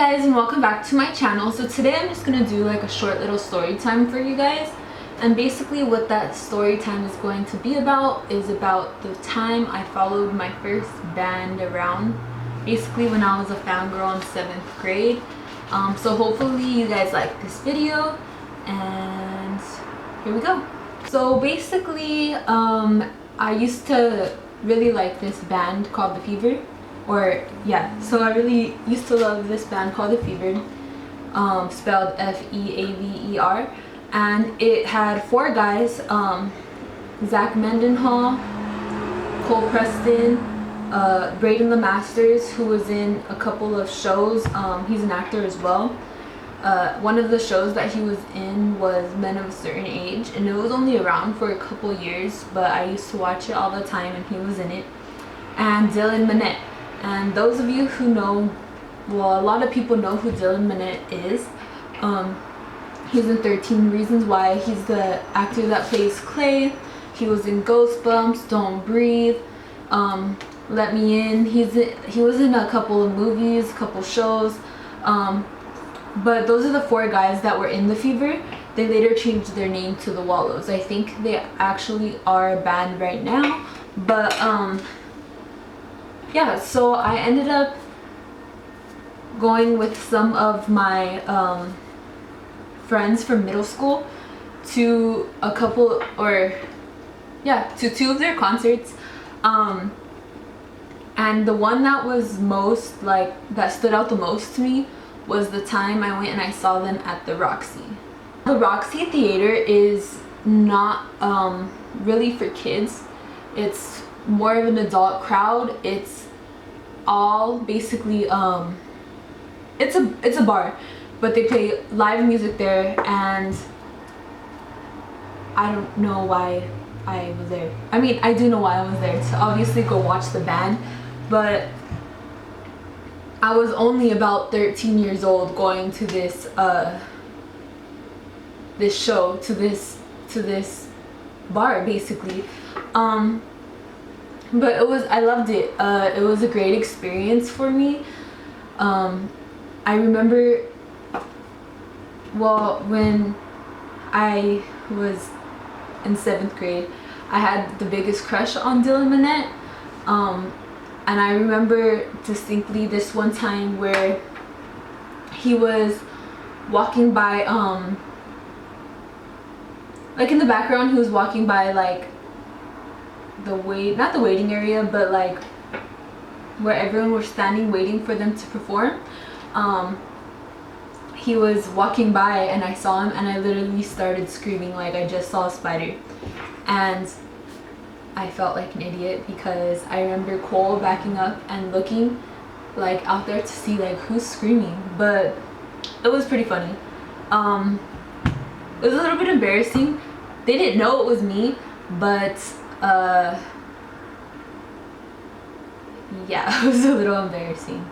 guys, and welcome back to my channel. So today I'm just gonna do like a short little story time for you guys, and basically what that story time is going to be about is about the time I followed my first band around, basically when I was a fangirl in 7th grade. So hopefully you guys like this video, and here we go. So basically I used to really like this band called The Fever. So I really used to love this band called The Fever, spelled F-E-A-V-E-R, and it had 4 guys, Zach Mendenhall, Cole Preston, Braden Lemasters, who was in a couple of shows. He's an actor as well. One of the shows that he was in was Men of a Certain Age, and it was only around for a couple years, but I used to watch it all the time, and he was in it. And Dillon Minette. And those of you who know, well, a lot of people know who Dillon Minette is. He's in 13 Reasons Why. He's the actor that plays Clay. He was in Ghostbumps, Don't Breathe, Let Me In. He was in a couple of movies, a couple shows. But those are the 4 guys that were in The Fever. They later changed their name to The Wallows. I think they actually are a band right now. But yeah, so I ended up going with some of my friends from middle school to to 2 of their concerts, and the one that was that stood out the most to me was the time I went and I saw them at the Roxy. The Roxy Theater is not really for kids. It's more of an adult crowd. It's all basically it's a bar, but they play live music there, and I don't know why I was there. I mean, I do know why I was there, to obviously go watch the band, but I was only about 13 years old going to this this show, to this bar basically. But I loved it. It was a great experience for me. I remember, well, when I was in 7th grade, I had the biggest crush on Dillon Minette. And I remember distinctly this one time where he was walking by, like in the background, he was walking by like not the waiting area, but like where everyone was standing waiting for them to perform. He was walking by and I saw him, and I literally started screaming like I just saw a spider. And I felt like an idiot because I remember Cole backing up and looking like out there to see like who's screaming, but it was pretty funny. It was a little bit embarrassing. They didn't know it was me, but yeah, it was a little embarrassing.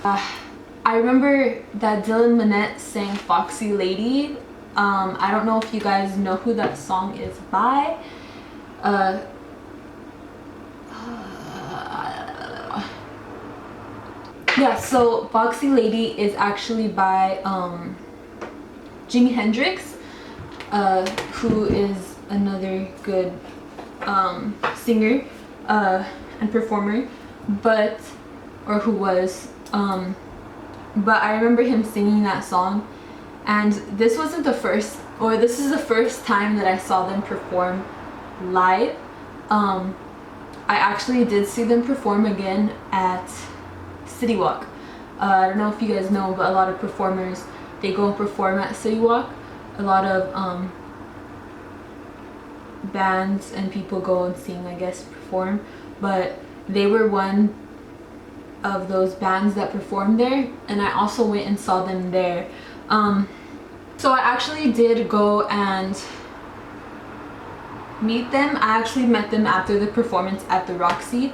I remember that Dillon Minette sang Foxy Lady. I don't know if you guys know who that song is by. Yeah, so Foxy Lady is actually by Jimi Hendrix, who is another good singer and performer, but I remember him singing that song. And this is the first time that I saw them perform live. I actually did see them perform again at City Walk. I don't know if you guys know, but a lot of performers, they go and perform at City Walk. A lot of bands and people go and sing, I guess, perform, but they were one of those bands that performed there, and I also went and saw them there. So I actually did go and meet them. I actually met them after the performance at the Roxy.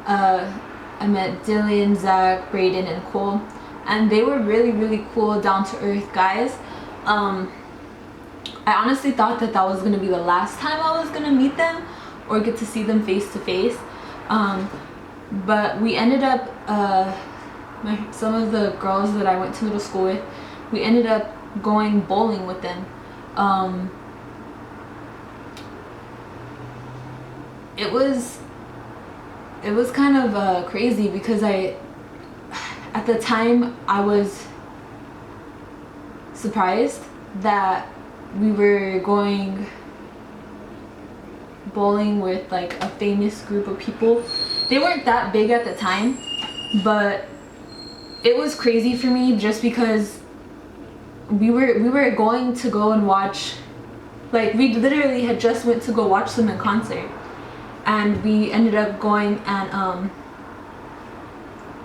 I met Dylan, Zach, Braden, and Cole, and they were really, really cool, down-to-earth guys. I honestly thought that was going to be the last time I was going to meet them or get to see them face to face. But we ended up some of the girls that I went to middle school with, we ended up going bowling with them. It was kind of crazy because at the time I was surprised that we were going bowling with like a famous group of people. They weren't that big at the time, but it was crazy for me just because we were going to go and watch, like we literally had just went to go watch them in concert, and we ended up going and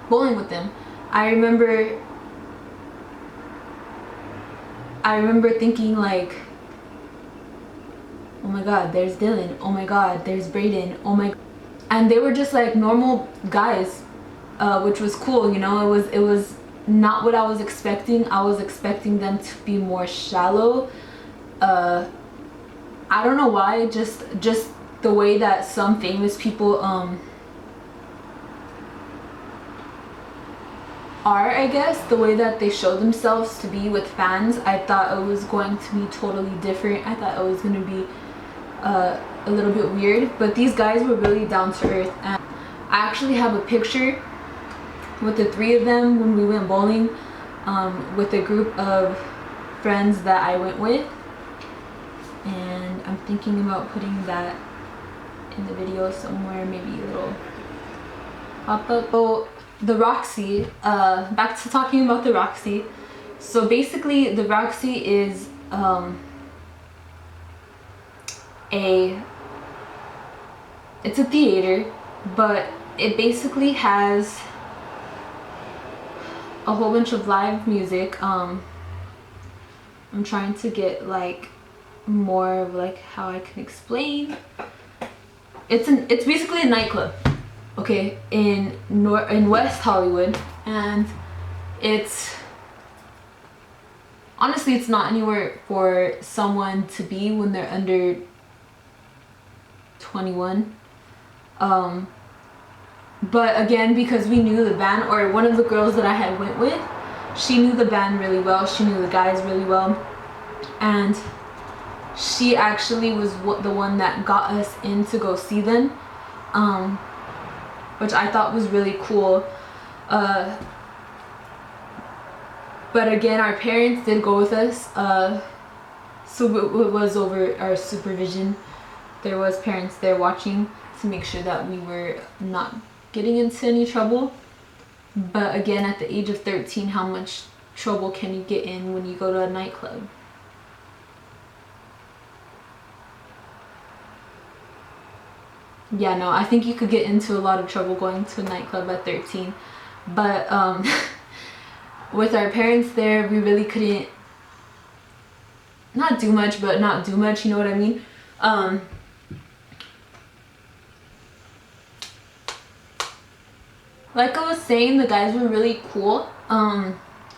bowling with them. I remember thinking like, oh my god, there's Dillon, oh my god, there's Brayden, oh my, and they were just like normal guys, which was cool, you know. It was not what I was expecting. I was expecting them to be more shallow. I don't know why, just the way that some famous people are, I guess, the way that they show themselves to be with fans, I thought it was going to be totally different. I thought it was going to be a little bit weird, but these guys were really down to earth. And I actually have a picture with the three of them when we went bowling, with a group of friends that I went with, and I'm thinking about putting that in the video somewhere, maybe a little pop-up. So the Roxy, back to talking about the Roxy. So basically the Roxy is it's a theater, but it basically has a whole bunch of live music. I'm trying to get like more of like how I can explain. It's basically a nightclub, okay, in West Hollywood, and honestly it's not anywhere for someone to be when they're under 21. But again, because we knew the band, or one of the girls that I had went with, she knew the band really well, she knew the guys really well, and she actually was the one that got us in to go see them, which I thought was really cool. But again, our parents did go with us, so it was over our supervision. There was parents there watching to make sure that we were not getting into any trouble. But again, at the age of 13, how much trouble can you get in when you go to a nightclub? Yeah, no, I think you could get into a lot of trouble going to a nightclub at 13. But with our parents there, we really couldn't not do much, but not do much, you know what I mean? Like I was saying, the guys were really cool,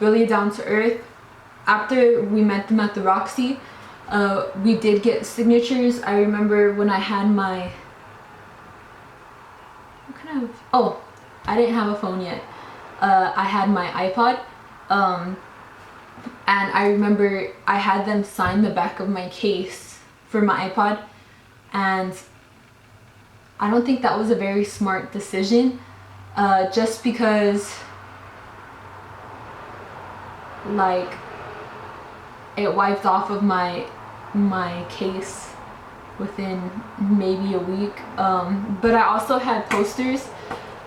really down to earth. After we met them at the Roxy, we did get signatures. I remember when I had my, what kind of, oh, I didn't have a phone yet. I had my iPod, and I remember I had them sign the back of my case for my iPod, and I don't think that was a very smart decision, just because like it wiped off of my case within maybe a week. But I also had posters.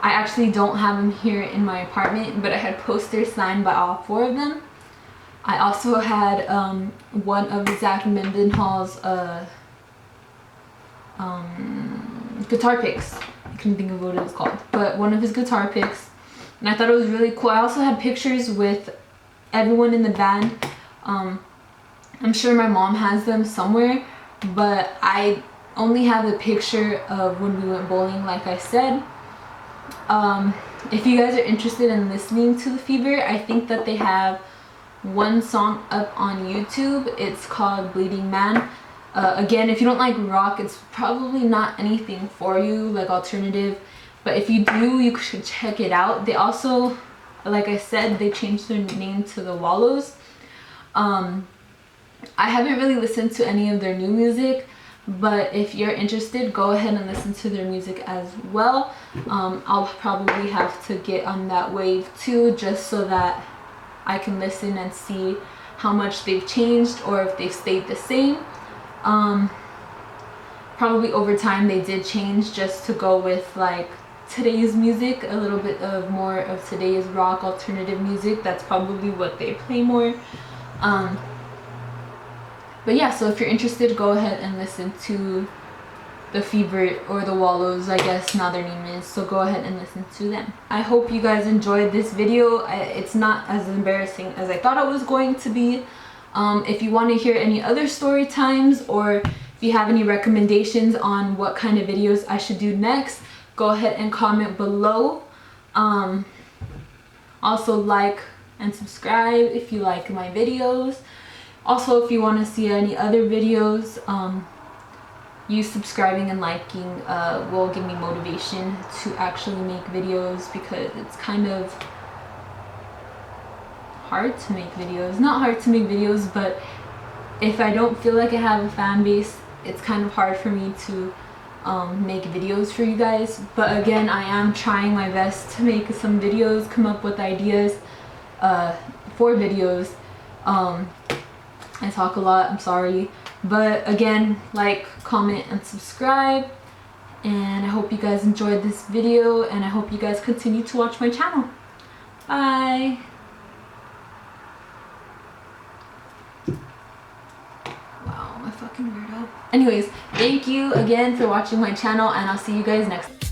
I actually don't have them here in my apartment, but I had posters signed by all four of them. I also had one of Zach Mendenhall's guitar picks. I couldn't think of what it was called, but one of his guitar picks, and I thought it was really cool. I also had pictures with everyone in the band. I'm sure my mom has them somewhere, but I only have the picture of when we went bowling, like I said. If you guys are interested in listening to The Fever, I think that they have one song up on YouTube. It's called Bleeding Man. Again, if you don't like rock, it's probably not anything for you, like alternative, but if you do, you should check it out. They also Like I said, they changed their name to the Wallows. I haven't really listened to any of their new music, but if you're interested, go ahead and listen to their music as well. I'll probably have to get on that wave too, just so that I can listen and see how much they've changed or if they've stayed the same. Probably over time they did change just to go with like today's music, a little bit of more of today's rock alternative music. That's probably what they play more. But yeah, so if you're interested, go ahead and listen to the Fever, or the Wallows, I guess now their name is. So go ahead and listen to them. I hope you guys enjoyed this video. It's not as embarrassing as I thought it was going to be. If you want to hear any other story times, or if you have any recommendations on what kind of videos I should do next, go ahead and comment below. Also like and subscribe if you like my videos. Also, if you want to see any other videos, you subscribing and liking will give me motivation to actually make videos, because it's kind of hard to make videos. Not hard to make videos, but if I don't feel like I have a fan base, it's kind of hard for me to make videos for you guys. But again, I am trying my best to make some videos, come up with ideas for videos. I talk a lot, I'm sorry. But again, like, comment, and subscribe. And I hope you guys enjoyed this video, and I hope you guys continue to watch my channel. Bye! Wow, I'm a fucking weirdo. Anyways, thank you again for watching my channel, and I'll see you guys next time.